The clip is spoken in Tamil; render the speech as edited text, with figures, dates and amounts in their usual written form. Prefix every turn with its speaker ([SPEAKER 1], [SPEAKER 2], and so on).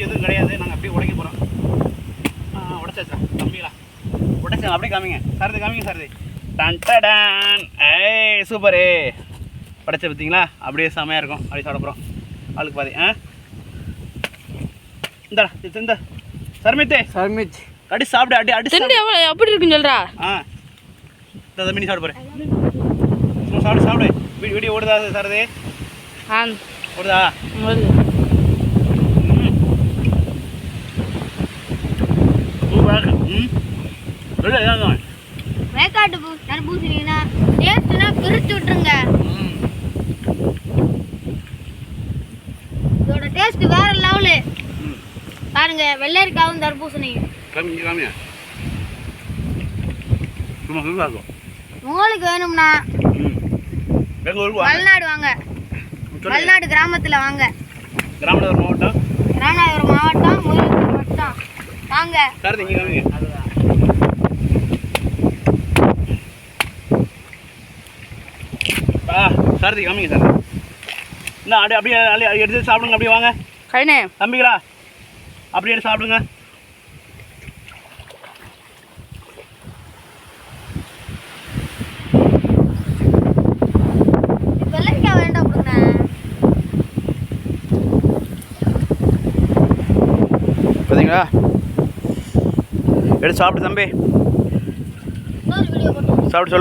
[SPEAKER 1] பூச்சி எதுவும் கிடையாது. நாங்கள் அப்படியே உடைக்க போகிறோம். உடைச்சா தம்பிங்களா உடைச்சா அப்படியே காமிங்க சாரதி, காமிங்க சாரதி. டன் ஏய் சூப்பரு உடைச்ச பார்த்தீங்களா? அப்படியே செமையாக இருக்கும். அப்படியே சாப்பிட போகிறோம். ஆளுக்கு பாதி. இந்தா இந்த சர்மித் அடி சாப்பிடு. அடி
[SPEAKER 2] எப்படி இருக்குன்னு சொல்கிறா?
[SPEAKER 1] இந்த தம்பி நீ சாப்பிட போகிறேன். சாப்பிடு. வீடியோ ஓடுதா சாரதி? ஓடுதா?
[SPEAKER 3] வேக்காட்டு தர்பூசணினா டேஸ்ட்னா பிரிச்சு விட்டுருங்க. இதோட டேஸ்ட் வேற லெவலு. பாருங்க வெள்ளரிக்காவும் தர்பூசணி. உங்களுக்கு வேணும்னா மலைநாடு வாங்க. மலைநாடு கிராமத்தில் வாங்க.
[SPEAKER 1] ராமநாதபுரம்
[SPEAKER 3] மாவட்டம் முயலூர் வட்டம் வாங்க.
[SPEAKER 1] சாரதி காமிங்க சார். என்ன அப்படியே எடுத்து சாப்பிடுங்க. அப்படியே வாங்க
[SPEAKER 2] கைனே
[SPEAKER 1] தம்பிங்களா, அப்படியே எடுத்து சாப்பிடுங்க.
[SPEAKER 3] வெள்ளரிக்காய் வேண்டாம்
[SPEAKER 1] பார்த்தீங்களா? எடுத்து சாப்பிடு தம்பி, சாப்பிட்டு சொல்லு.